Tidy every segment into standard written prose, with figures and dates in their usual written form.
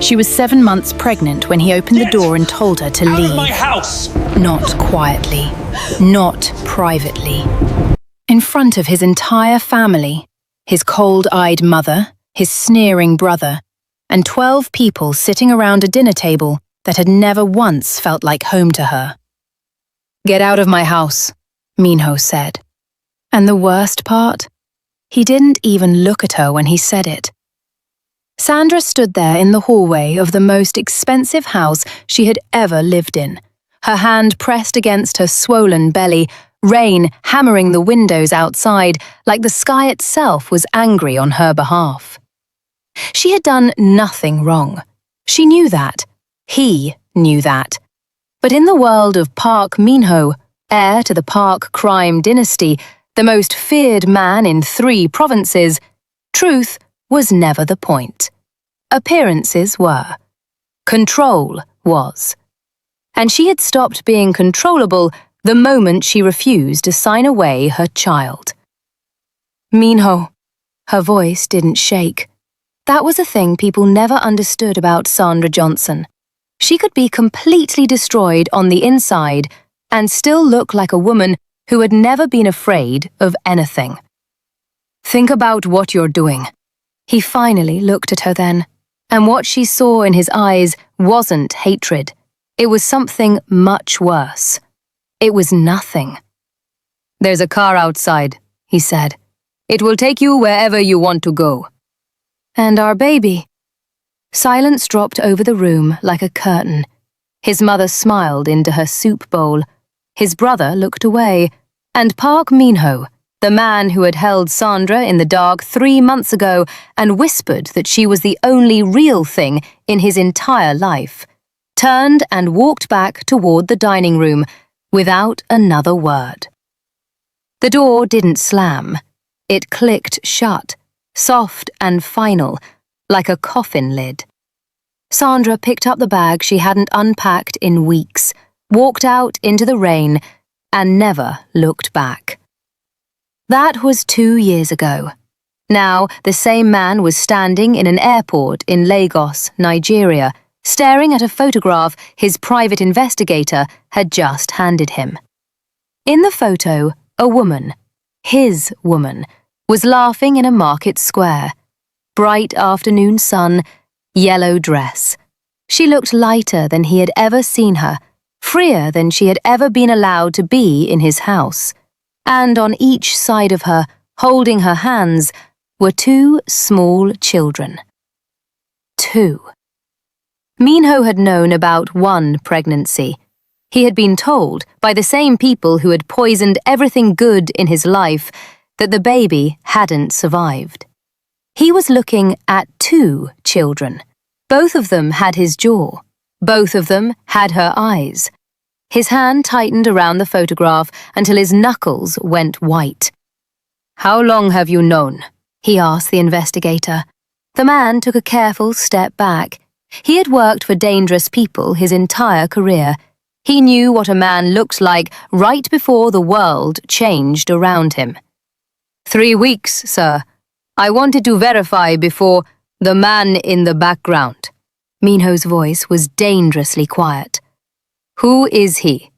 She was 7 months pregnant when he opened the door and told her to leave. Out of my house! Not quietly, not privately. In front of his entire family, his cold-eyed mother, his sneering brother, and 12 people sitting around a dinner table that had never once felt like home to her. "Get out of my house," Minho said. And the worst part? He didn't even look at her when he said it. Sandra stood there in the hallway of the most expensive house she had ever lived in, her hand pressed against her swollen belly, rain hammering the windows outside like the sky itself was angry on her behalf. She had done nothing wrong. She knew that. He knew that. But in the world of Park Minho, heir to the Park crime dynasty, the most feared man in 3 provinces, truth was never the point. Appearances were. Control was. And she had stopped being controllable the moment she refused to sign away her child. Minho. Her voice didn't shake. That was a thing people never understood about Sandra Johnson. She could be completely destroyed on the inside and still look like a woman who had never been afraid of anything. "Think about what you're doing." He finally looked at her then, and what she saw in his eyes wasn't hatred. It was something much worse. It was nothing. "There's a car outside," he said. "It will take you wherever you want to go." "And our baby?" Silence dropped over the room like a curtain. His mother smiled into her soup bowl. His brother looked away, and Park Minho, the man who had held Sandra in the dark 3 months ago and whispered that she was the only real thing in his entire life, turned and walked back toward the dining room without another word. The door didn't slam. It clicked shut, soft and final, like a coffin lid. Sandra picked up the bag she hadn't unpacked in weeks, walked out into the rain, and never looked back. That was 2 years ago. Now, the same man was standing in an airport in Lagos, Nigeria, staring at a photograph his private investigator had just handed him. In the photo, a woman, his woman, was laughing in a market square. Bright afternoon sun, yellow dress. She looked lighter than he had ever seen her, freer than she had ever been allowed to be in his house. And on each side of her, holding her hands, were 2 small children. 2. Minho had known about 1 pregnancy. He had been told by the same people who had poisoned everything good in his life that the baby hadn't survived. He was looking at 2 children. Both of them had his jaw. Both of them had her eyes. His hand tightened around the photograph until his knuckles went white. "How long have you known?" he asked the investigator. The man took a careful step back. He had worked for dangerous people his entire career. He knew what a man looked like right before the world changed around him. 3 weeks, sir. I wanted to verify before the man in the background." Minho's voice was dangerously quiet. "Who is he?"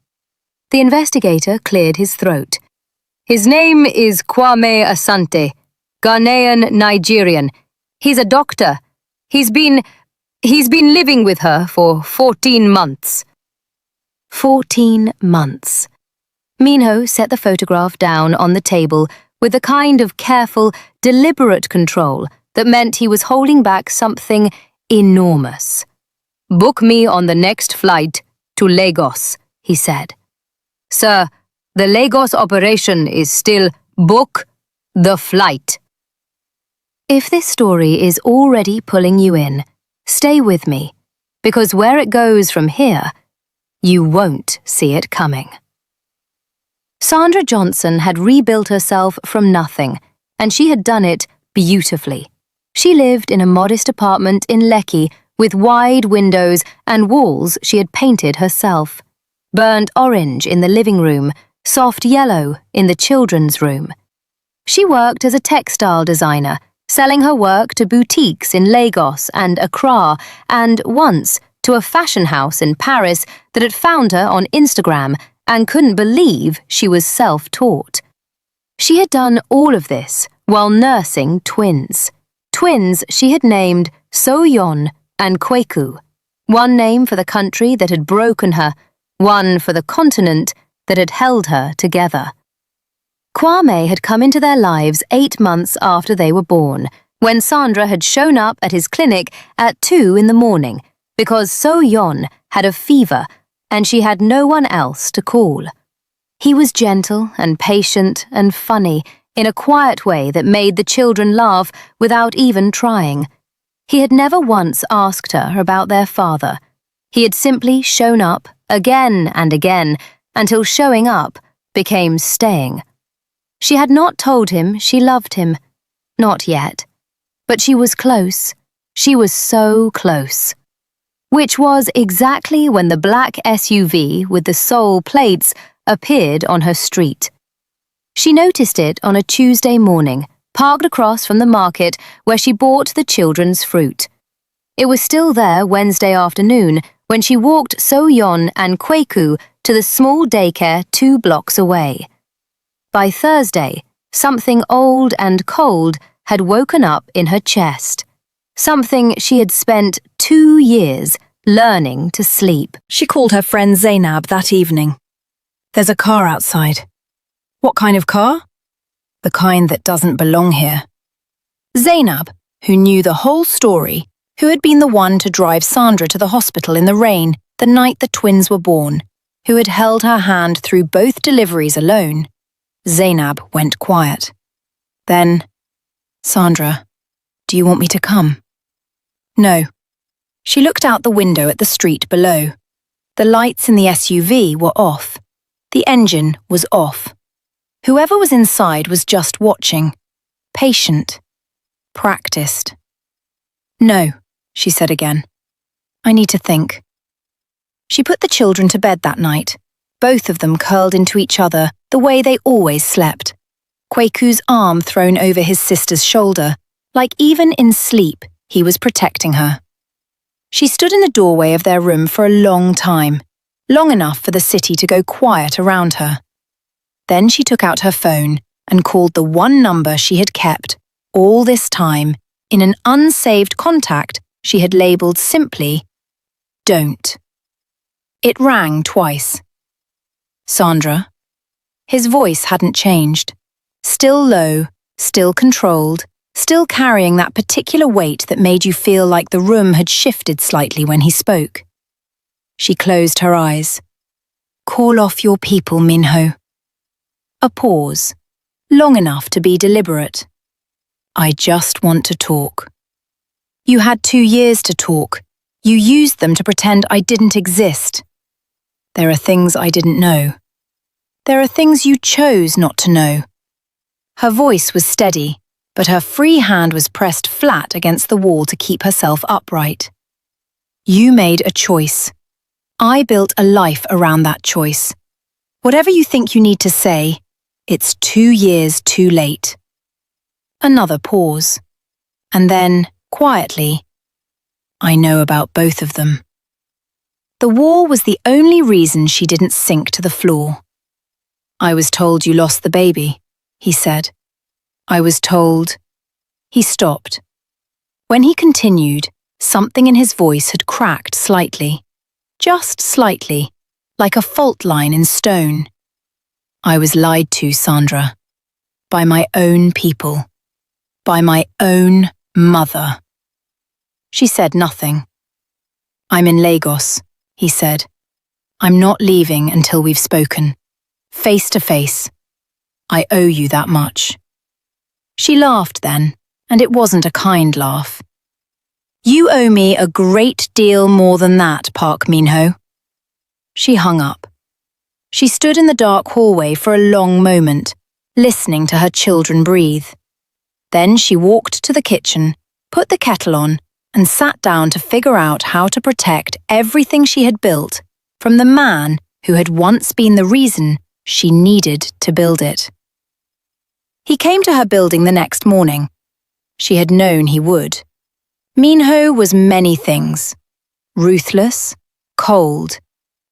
The investigator cleared his throat. "His name is Kwame Asante, Ghanaian Nigerian. He's a doctor. He's been living with her for 14 months. 14 months. Minho set the photograph down on the table with the kind of careful, deliberate control that meant he was holding back something enormous. "Book me on the next flight to Lagos," he said. "Sir, the Lagos operation is still book the flight." If this story is already pulling you in, stay with me, because where it goes from here, you won't see it coming. Sandra Johnson had rebuilt herself from nothing, and she had done it beautifully. She lived in a modest apartment in Lekki with wide windows and walls she had painted herself. Burnt orange in the living room, soft yellow in the children's room. She worked as a textile designer, selling her work to boutiques in Lagos and Accra, and once to a fashion house in Paris that had found her on Instagram and couldn't believe she was self-taught. She had done all of this while nursing twins. Twins she had named So-yeon and Kweku, one name for the country that had broken her, one for the continent that had held her together. Kwame had come into their lives 8 months after they were born, when Sandra had shown up at his clinic at 2 in the morning because So-yeon had a fever and she had no one else to call. He was gentle and patient and funny in a quiet way that made the children laugh without even trying. He had never once asked her about their father. He had simply shown up again and again until showing up became staying. She had not told him she loved him. Not yet. But she was close. She was so close. Which was exactly when the black SUV with the Seoul plates appeared on her street. She noticed it on a Tuesday morning, parked across from the market where she bought the children's fruit. It was still there Wednesday afternoon when she walked So-yeon and Kweku to the small daycare 2 blocks away. By Thursday, something old and cold had woken up in her chest. Something she had spent 2 years learning to sleep. She called her friend Zainab that evening. There's a car outside. What kind of car? The kind that doesn't belong here. Zainab, who knew the whole story, who had been the one to drive Sandra to the hospital in the rain the night the twins were born, who had held her hand through both deliveries alone. Zainab went quiet. Then, Sandra, do you want me to come? No. She looked out the window at the street below. The lights in the SUV were off. The engine was off. Whoever was inside was just watching. Patient. Practiced. No, she said again. I need to think. She put the children to bed that night, both of them curled into each other the way they always slept. Kweku's arm thrown over his sister's shoulder, like even in sleep he was protecting her. She stood in the doorway of their room for a long time, long enough for the city to go quiet around her. Then she took out her phone and called the one number she had kept all this time in an unsaved contact she had labelled simply, Don't. It rang twice. Sandra. His voice hadn't changed. Still low, still controlled, still carrying that particular weight that made you feel like the room had shifted slightly when he spoke. She closed her eyes. Call off your people, Minho. A pause, long enough to be deliberate. I just want to talk. You had 2 years to talk. You used them to pretend I didn't exist. There are things I didn't know. There are things you chose not to know. Her voice was steady, but her free hand was pressed flat against the wall to keep herself upright. You made a choice. I built a life around that choice. Whatever you think you need to say, it's 2 years too late. Another pause. And then, quietly, I know about both of them. The war was the only reason she didn't sink to the floor. I was told you lost the baby, he said. I was told... He stopped. When he continued, something in his voice had cracked slightly. Just slightly, like a fault line in stone. I was lied to, Sandra. By my own people. By my own mother. She said nothing. I'm in Lagos, he said. I'm not leaving until we've spoken. Face to face. I owe you that much. She laughed then, and it wasn't a kind laugh. You owe me a great deal more than that, Park Minho. She hung up. She stood in the dark hallway for a long moment, listening to her children breathe. Then she walked to the kitchen, put the kettle on, and sat down to figure out how to protect everything she had built from the man who had once been the reason she needed to build it. He came to her building the next morning. She had known he would. Minho was many things. Ruthless, cold,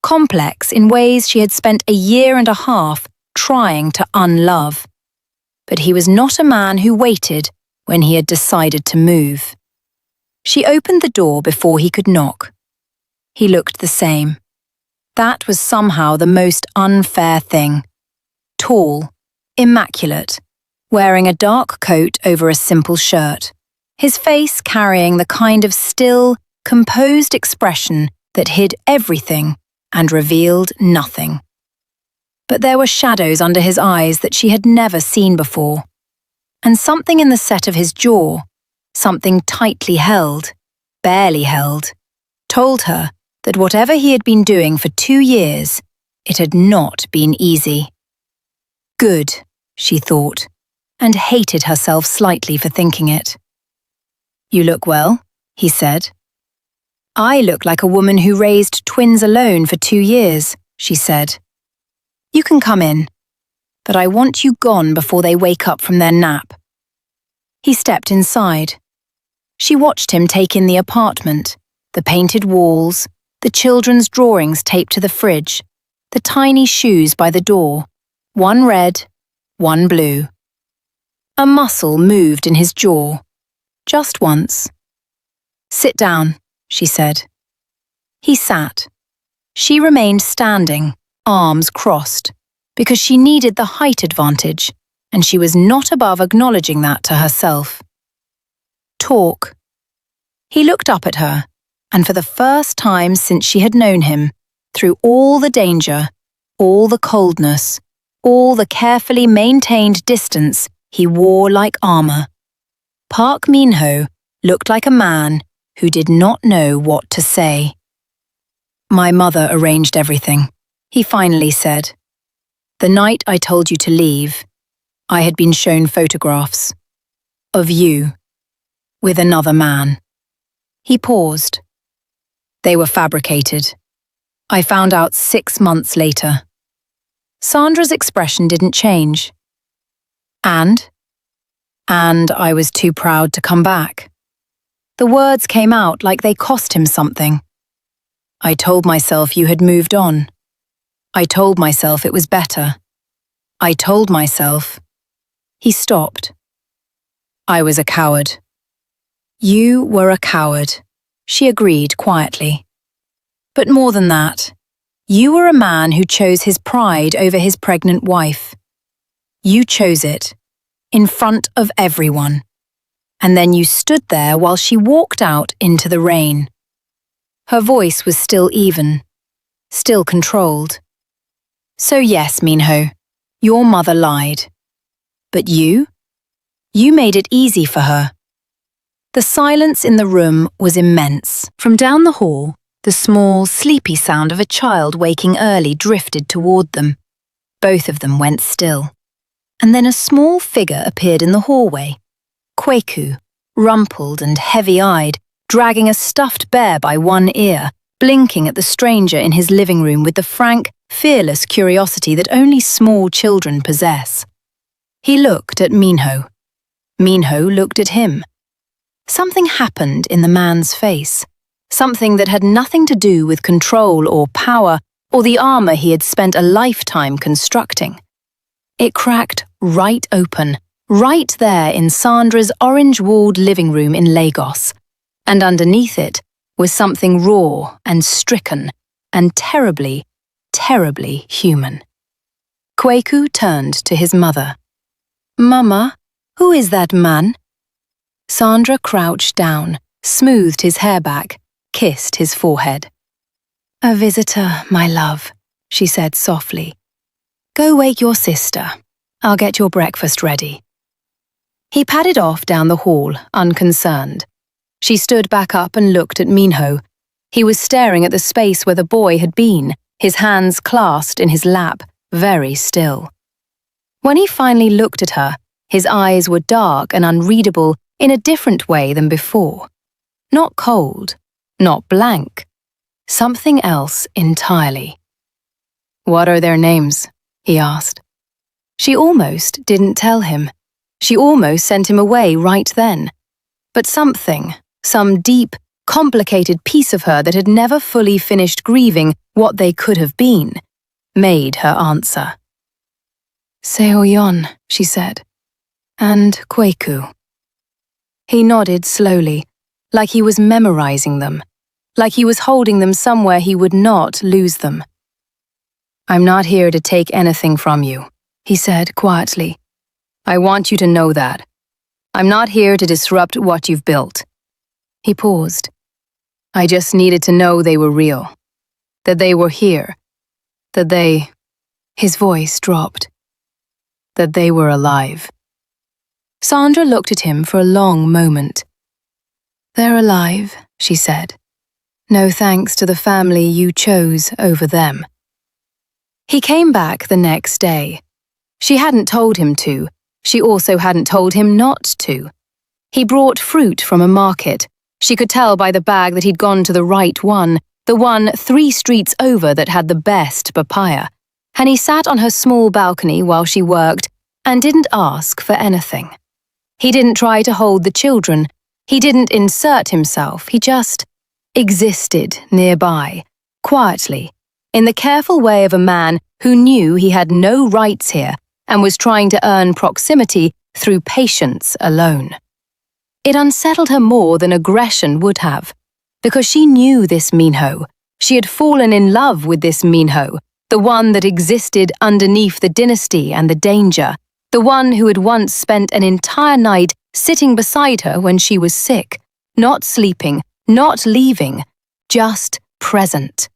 complex in ways she had spent a year and a half trying to unlove. But he was not a man who waited when he had decided to move. She opened the door before he could knock. He looked the same. That was somehow the most unfair thing. Tall, immaculate, wearing a dark coat over a simple shirt, his face carrying the kind of still, composed expression that hid everything and revealed nothing. But there were shadows under his eyes that she had never seen before, and something in the set of his jaw, something tightly held, barely held, told her that whatever he had been doing for 2 years, it had not been easy. Good, she thought, and hated herself slightly for thinking it. You look well, he said. I look like a woman who raised twins alone for 2 years, she said. You can come in, but I want you gone before they wake up from their nap. He stepped inside. She watched him take in the apartment, the painted walls, the children's drawings taped to the fridge, the tiny shoes by the door, one red, one blue. A muscle moved in his jaw, just once. Sit down, she said. He sat. She remained standing, arms crossed, because she needed the height advantage, and she was not above acknowledging that to herself. Talk. He looked up at her, and for the first time since she had known him, through all the danger, all the coldness, all the carefully maintained distance he wore like armor, Park Min-ho looked like a man who did not know what to say. My mother arranged everything, he finally said. The night I told you to leave, I had been shown photographs of you with another man. He paused. They were fabricated. I found out 6 months later. Sandra's expression didn't change. And I was too proud to come back. The words came out like they cost him something. I told myself you had moved on. I told myself it was better. I told myself. He stopped. I was a coward. You were a coward, she agreed quietly. But more than that, you were a man who chose his pride over his pregnant wife. You chose it, in front of everyone. And then you stood there while she walked out into the rain. Her voice was still even, still controlled. So yes, Min-ho, your mother lied. But you? You made it easy for her. The silence in the room was immense. From down the hall, the small, sleepy sound of a child waking early drifted toward them. Both of them went still. And then a small figure appeared in the hallway. Kweku, rumpled and heavy-eyed, dragging a stuffed bear by one ear, blinking at the stranger in his living room with the frank, fearless curiosity that only small children possess. He looked at Min-ho. Min-ho looked at him. Something happened in the man's face, something that had nothing to do with control or power or the armor he had spent a lifetime constructing. It cracked right open, right there in Sandra's orange-walled living room in Lagos, and underneath it was something raw and stricken and terribly, terribly human. Kweku turned to his mother. Mama, who is that man? Sandra crouched down, smoothed his hair back, kissed his forehead. A visitor, my love, she said softly. Go wake your sister. I'll get your breakfast ready. He padded off down the hall, unconcerned. She stood back up and looked at Min-ho. He was staring at the space where the boy had been, his hands clasped in his lap, very still. When he finally looked at her, his eyes were dark and unreadable in a different way than before. Not cold, not blank. Something else entirely. What are their names? He asked. She almost didn't tell him. She almost sent him away right then, but something, some deep, complicated piece of her that had never fully finished grieving what they could have been, made her answer. Seoyeon, she said, and Kweku. He nodded slowly, like he was memorizing them, like he was holding them somewhere he would not lose them. I'm not here to take anything from you, he said quietly. I want you to know that. I'm not here to disrupt what you've built. He paused. I just needed to know they were real, that they were here, that they... His voice dropped. That they were alive. Sandra looked at him for a long moment. They're alive, she said. No thanks to the family you chose over them. He came back the next day. She hadn't told him to. She also hadn't told him not to. He brought fruit from a market. She could tell by the bag that he'd gone to the right one, the one 3 streets over that had the best papaya. And he sat on her small balcony while she worked and didn't ask for anything. He didn't try to hold the children. He didn't insert himself. He just existed nearby, quietly, in the careful way of a man who knew he had no rights here and was trying to earn proximity through patience alone. It unsettled her more than aggression would have, because she knew this Minho. She had fallen in love with this Minho, the one that existed underneath the dynasty and the danger, the one who had once spent an entire night sitting beside her when she was sick, not sleeping, not leaving, just present.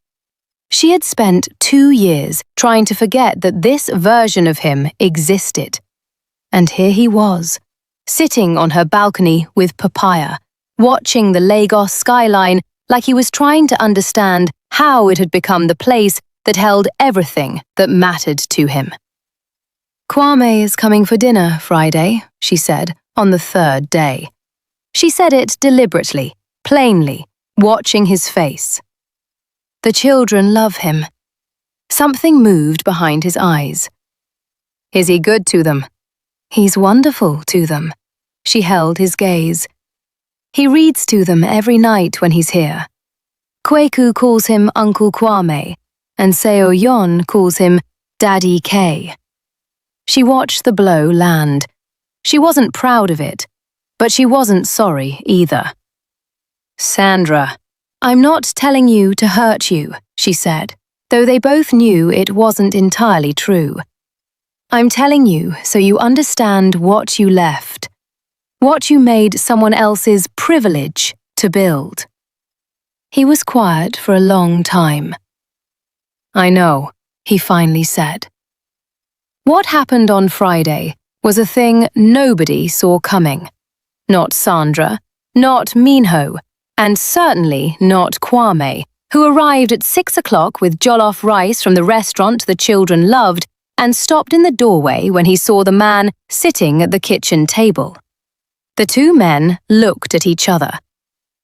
She had spent 2 years trying to forget that this version of him existed. And here he was, sitting on her balcony with papaya, watching the Lagos skyline like he was trying to understand how it had become the place that held everything that mattered to him. Kwame is coming for dinner Friday, she said, on the 3rd day. She said it deliberately, plainly, watching his face. The children love him. Something moved behind his eyes. Is he good to them? He's wonderful to them. She held his gaze. He reads to them every night when he's here. Kweku calls him Uncle Kwame, and Seoyeon calls him Daddy K. She watched the blow land. She wasn't proud of it, but she wasn't sorry either. Sandra, I'm not telling you to hurt you, she said, though they both knew it wasn't entirely true. I'm telling you so you understand what you left, what you made someone else's privilege to build. He was quiet for a long time. I know, he finally said. What happened on Friday was a thing nobody saw coming. Not Sandra, not Minho, and certainly not Kwame, who arrived at 6 o'clock with jollof rice from the restaurant the children loved and stopped in the doorway when he saw the man sitting at the kitchen table. The 2 men looked at each other.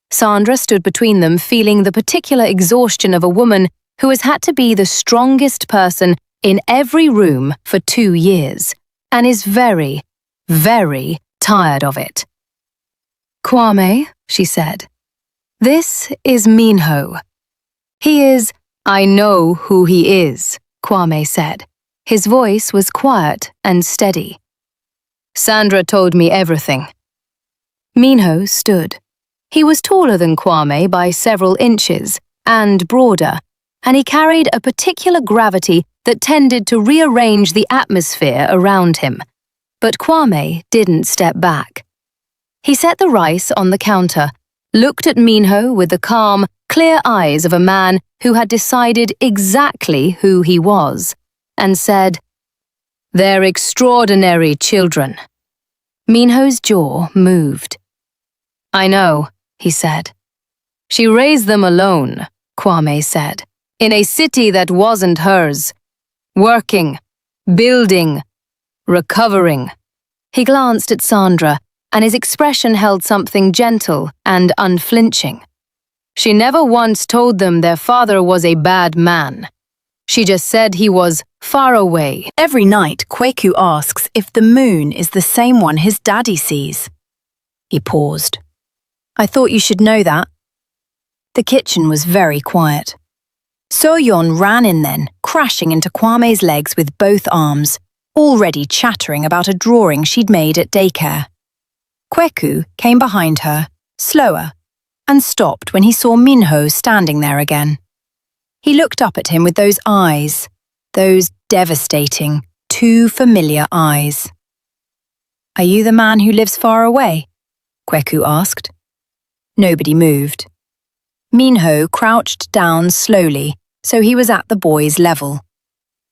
Sandra stood between them, feeling the particular exhaustion of a woman who has had to be the strongest person in every room for 2 years, and is very, very tired of it. Kwame, she said, this is Minho. He is, I know who he is, Kwame said. His voice was quiet and steady. Sandra told me everything. Minho stood. He was taller than Kwame by several inches, and broader, and he carried a particular gravity that tended to rearrange the atmosphere around him. But Kwame didn't step back. He set the rice on the counter, looked at Minho with the calm, clear eyes of a man who had decided exactly who he was, and said, They're extraordinary children. Minho's jaw moved. I know, he said. She raised them alone, Kwame said, in a city that wasn't hers. Working, building, recovering. He glanced at Sandra, and his expression held something gentle and unflinching. She never once told them their father was a bad man. She just said he was far away. Every night, Kweku asks if the moon is the same one his daddy sees. He paused. I thought you should know that. The kitchen was very quiet. So-yeon ran in then, crashing into Kwame's legs with both arms, already chattering about a drawing she'd made at daycare. Kweku came behind her, slower, and stopped when he saw Minho standing there again. He looked up at him with those eyes, those devastating, too familiar eyes. "Are you the man who lives far away?" Kweku asked. Nobody moved. Minho crouched down slowly, so he was at the boy's level.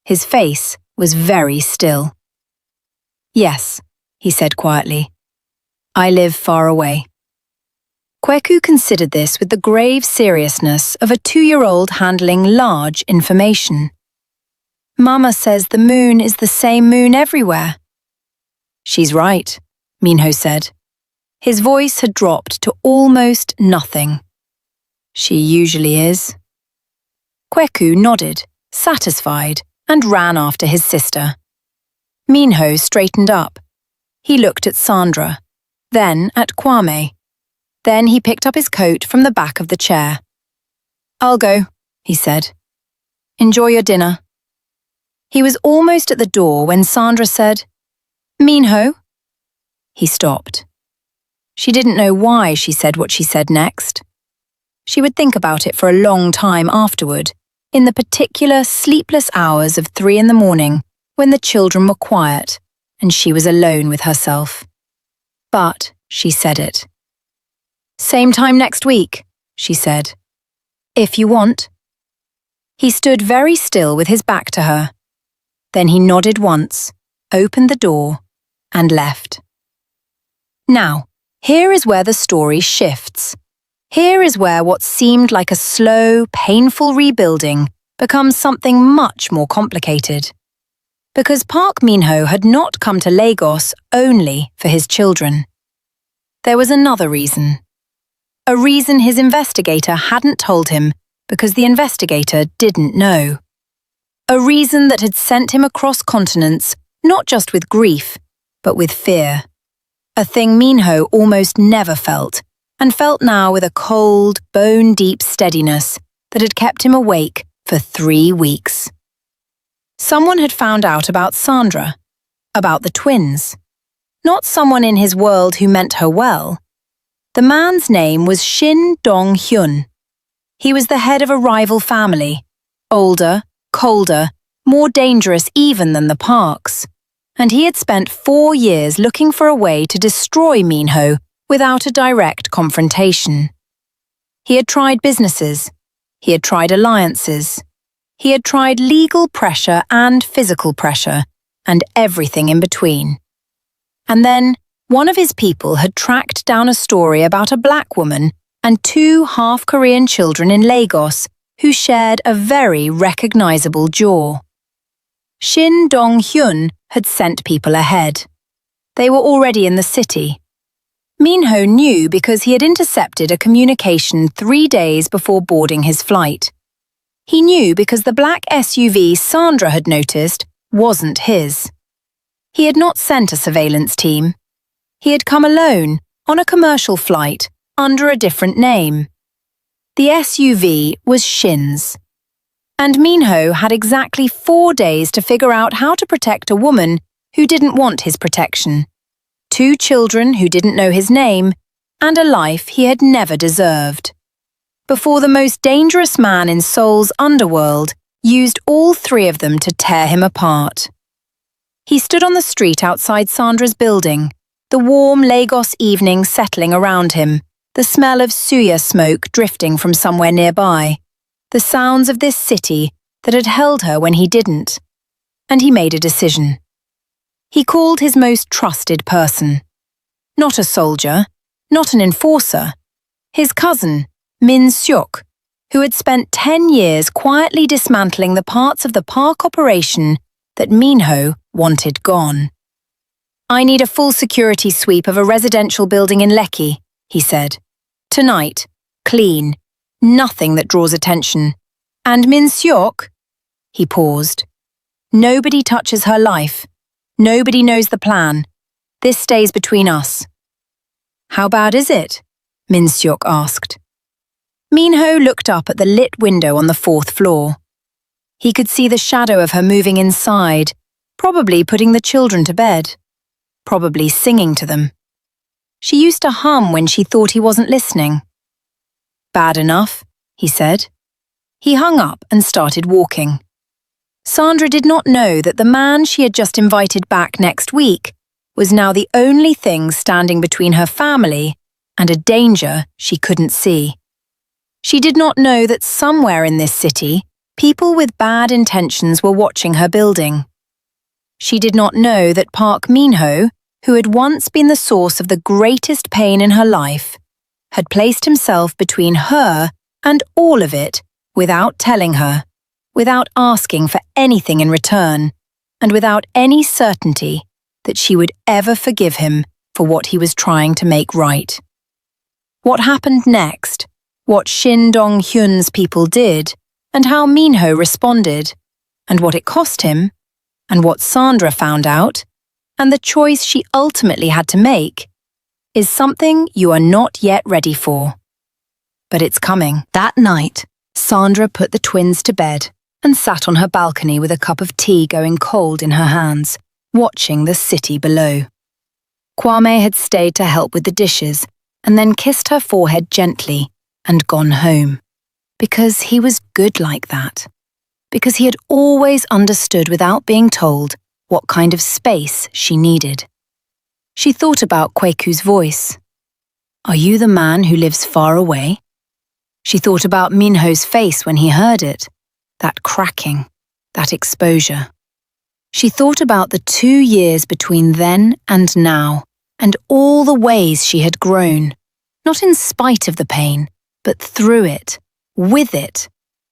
His face was very still. "Yes," he said quietly. "I live far away." Kweku considered this with the grave seriousness of a 2-year-old handling large information. "Mama says the moon is the same moon everywhere." "She's right," Minho said. His voice had dropped to almost nothing. "She usually is." Kweku nodded, satisfied, and ran after his sister. Minho straightened up. He looked at Sandra, then at Kwame. Then he picked up his coat from the back of the chair. "I'll go," he said. "Enjoy your dinner." He was almost at the door when Sandra said, "Minho?" He stopped. She didn't know why she said what she said next. She would think about it for a long time afterward, in the particular sleepless hours of 3 in the morning, when the children were quiet and she was alone with herself. But she said it. "Same time next week," she said. "If you want." He stood very still with his back to her. Then he nodded once, opened the door, and left. Now, here is where the story shifts. Here is where what seemed like a slow, painful rebuilding becomes something much more complicated. Because Park Minho had not come to Lagos only for his children. There was another reason. A reason his investigator hadn't told him because the investigator didn't know. A reason that had sent him across continents, not just with grief, but with fear. A thing Minho almost never felt, and felt now with a cold, bone-deep steadiness that had kept him awake for 3 weeks. Someone had found out about Sandra, about the twins. Not someone in his world who meant her well. The man's name was Shin Dong-hyun. He was the head of a rival family, older, colder, more dangerous even than the Parks. And he had spent 4 years looking for a way to destroy Minho without a direct confrontation. He had tried businesses. He had tried alliances. He had tried legal pressure and physical pressure, and everything in between. And then, one of his people had tracked down a story about a black woman and 2 half-Korean children in Lagos who shared a very recognizable jaw. Shin Dong-hyun had sent people ahead. They were already in the city. Minho knew because he had intercepted a communication 3 days before boarding his flight. He knew because the black SUV Sandra had noticed wasn't his. He had not sent a surveillance team. He had come alone, on a commercial flight, under a different name. The SUV was Shin's. And Minho had exactly 4 days to figure out how to protect a woman who didn't want his protection, 2 children who didn't know his name, and a life he had never deserved. Before the most dangerous man in Seoul's underworld used all 3 of them to tear him apart. He stood on the street outside Sandra's building, the warm Lagos evening settling around him, the smell of suya smoke drifting from somewhere nearby, the sounds of this city that had held her when he didn't. And he made a decision. He called his most trusted person. Not a soldier, not an enforcer. His cousin, Min Seok, who had spent 10 years quietly dismantling the parts of the Park operation that Minho wanted gone. "I need a full security sweep of a residential building in Lekki," he said. "Tonight, clean, nothing that draws attention. And Min Seok?" He paused. "Nobody touches her life. Nobody knows the plan. This stays between us." "How bad is it?" Min-seok asked. Min-ho looked up at the lit window on the 4th floor. He could see the shadow of her moving inside, probably putting the children to bed, probably singing to them. She used to hum when she thought he wasn't listening. Bad enough, he said. He hung up and started walking. Sandra did not know that the man she had just invited back next week was now the only thing standing between her family and a danger she couldn't see. She did not know that somewhere in this city, people with bad intentions were watching her building. She did not know that Park Min-ho, who had once been the source of the greatest pain in her life, had placed himself between her and all of it without telling her, without asking for anything in return, and without any certainty that she would ever forgive him for what he was trying to make right. What happened next, what Shin Dong-hyun's people did, and how Min-ho responded, and what it cost him, and what Sandra found out, and the choice she ultimately had to make, is something you are not yet ready for. But it's coming. That night, Sandra put the twins to bed and sat on her balcony with a cup of tea going cold in her hands, watching the city below. Kwame had stayed to help with the dishes and then kissed her forehead gently and gone home. Because he was good like that. Because he had always understood without being told what kind of space she needed. She thought about Kweku's voice. Are you the man who lives far away? She thought about Min-ho's face when he heard it, that cracking, that exposure. She thought about the 2 years between then and now, and all the ways she had grown, not in spite of the pain, but through it, with it,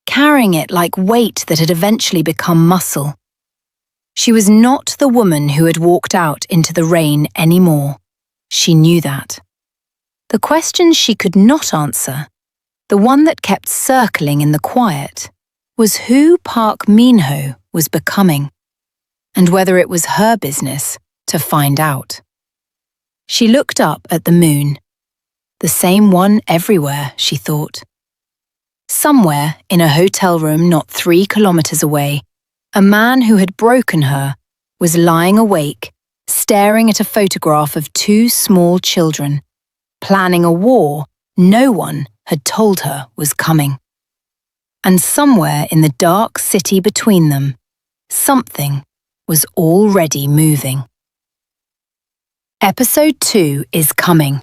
carrying it like weight that had eventually become muscle. She was not the woman who had walked out into the rain anymore. She knew that. The question she could not answer, the one that kept circling in the quiet, was who Park Min-ho was becoming, and whether it was her business to find out. She looked up at the moon. The same one everywhere, she thought. Somewhere in a hotel room not 3 kilometers away, a man who had broken her was lying awake, staring at a photograph of 2 small children, planning a war no one had told her was coming. And somewhere in the dark city between them, something was already moving. Episode 2 is coming,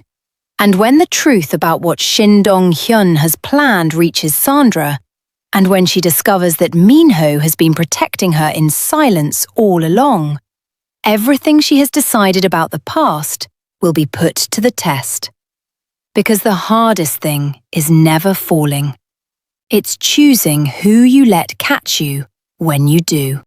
and when the truth about what Shin Dong-hyun has planned reaches Sandra, and when she discovers that Min-ho has been protecting her in silence all along, everything she has decided about the past will be put to the test. Because the hardest thing is never falling. It's choosing who you let catch you when you do.